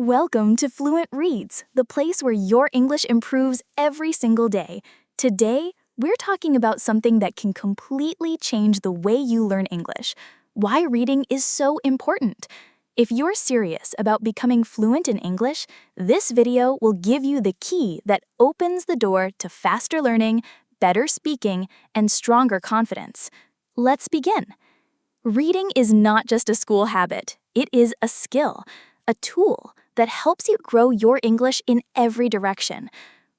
Welcome to Fluent Reads, the place where your English improves every single day. Today, we're talking about something that can completely change the way you learn English: why reading is so important. If you're serious about becoming fluent in English, this video will give you the key that opens the door to faster learning, better speaking, and stronger confidence. Let's begin. Reading is not just a school habit, it is a skill, a tool that helps you grow your English in every direction.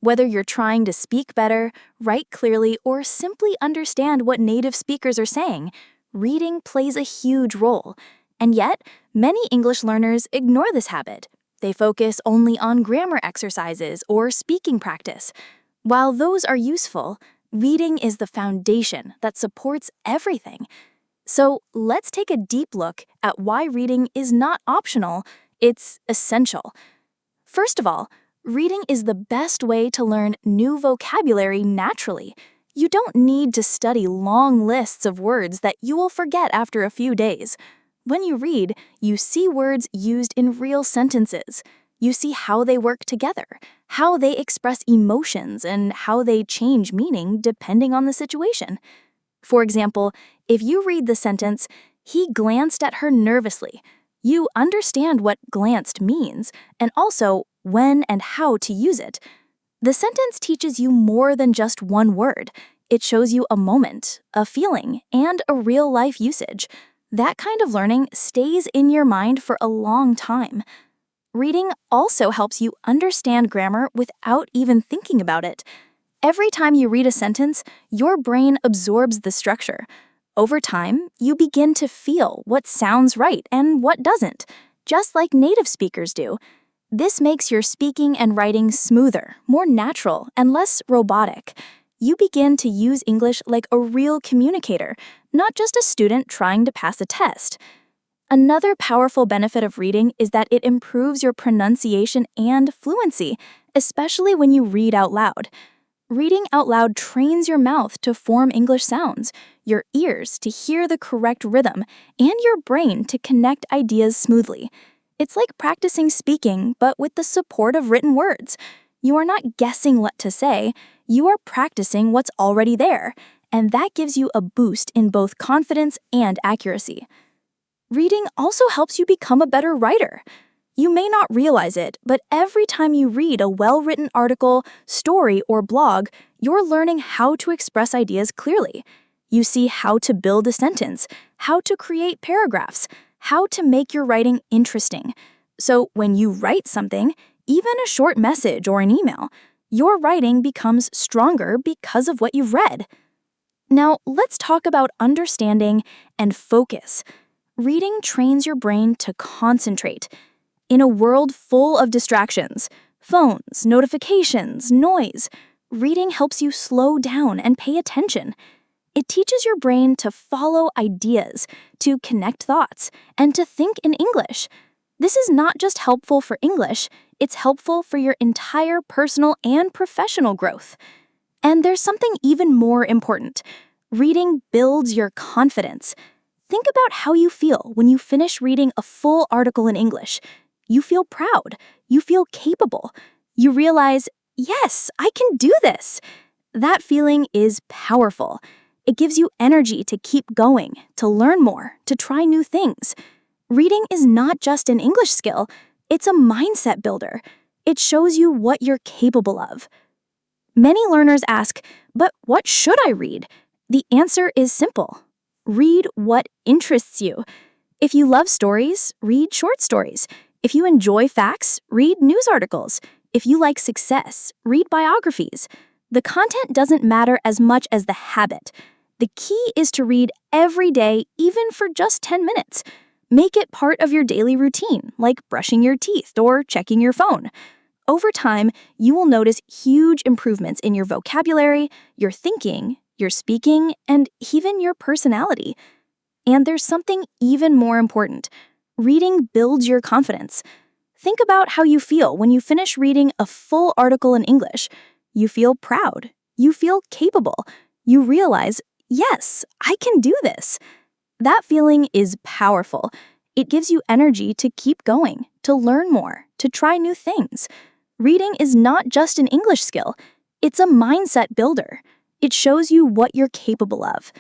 Whether you're trying to speak better, write clearly, or simply understand what native speakers are saying, reading plays a huge role. And yet, many English learners ignore this habit. They focus only on grammar exercises or speaking practice. While those are useful, reading is the foundation that supports everything. So let's take a deep look at why reading is not optional, it's essential. First of all, reading is the best way to learn new vocabulary naturally. You don't need to study long lists of words that you will forget after a few days. When you read, you see words used in real sentences. You see how they work together, how they express emotions, and how they change meaning depending on the situation. For example, if you read the sentence, "He glanced at her nervously," you understand what glanced means, and also when and how to use it. The sentence teaches you more than just one word. It shows you a moment, a feeling, and a real-life usage. That kind of learning stays in your mind for a long time. Reading also helps you understand grammar without even thinking about it. Every time you read a sentence, your brain absorbs the structure. Over time, you begin to feel what sounds right and what doesn't, just like native speakers do. This makes your speaking and writing smoother, more natural, and less robotic. You begin to use English like a real communicator, not just a student trying to pass a test. Another powerful benefit of reading is that it improves your pronunciation and fluency, especially when you read out loud. Reading out loud trains your mouth to form English sounds, your ears to hear the correct rhythm, and your brain to connect ideas smoothly. It's like practicing speaking, but with the support of written words. You are not guessing what to say, you are practicing what's already there, and that gives you a boost in both confidence and accuracy. Reading also helps you become a better writer. You may not realize it, but every time you read a well-written article, story, or blog, you're learning how to express ideas clearly. You see how to build a sentence, how to create paragraphs, how to make your writing interesting. So when you write something, even a short message or an email, your writing becomes stronger because of what you've read. Now, let's talk about understanding and focus. Reading trains your brain to concentrate. In a world full of distractions, phones, notifications, noise, reading helps you slow down and pay attention. It teaches your brain to follow ideas, to connect thoughts, and to think in English. This is not just helpful for English, it's helpful for your entire personal and professional growth. And there's something even more important. Reading builds your confidence. Think about how you feel when you finish reading a full article in English. You feel proud. You feel capable. You realize, yes, I can do this. That feeling is powerful. It gives you energy to keep going, to learn more, to try new things. Reading is not just an English skill, it's a mindset builder. It shows you what you're capable of. Many learners ask, but what should I read? The answer is simple. Read what interests you. If you love stories, read short stories. If you enjoy facts, read news articles. If you like success, read biographies. The content doesn't matter as much as the habit. The key is to read every day, even for just 10 minutes. Make it part of your daily routine, like brushing your teeth or checking your phone. Over time, you will notice huge improvements in your vocabulary, your thinking, your speaking, and even your personality. And there's something even more important. Reading builds your confidence. Think about how you feel when you finish reading a full article in English. You feel proud. You feel capable. You realize, yes, I can do this. That feeling is powerful. It gives you energy to keep going, to learn more, to try new things. Reading is not just an English skill, it's a mindset builder. It shows you what you're capable of.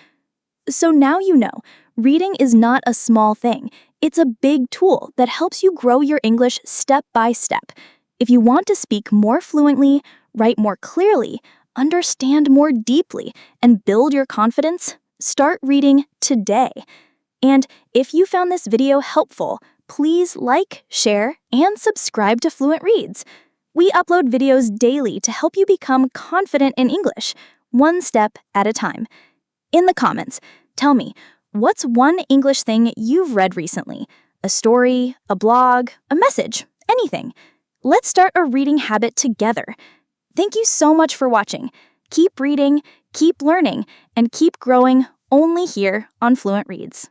So now you know, reading is not a small thing. It's a big tool that helps you grow your English step by step. If you want to speak more fluently, write more clearly, understand more deeply, and build your confidence, start reading today. And if you found this video helpful, please like, share, and subscribe to Fluent Reads. We upload videos daily to help you become confident in English, one step at a time. In the comments, tell me, what's one English thing you've read recently? A story, a blog, a message, anything. Let's start a reading habit together. Thank you so much for watching. Keep reading, keep learning, and keep growing only here on Fluent Reads.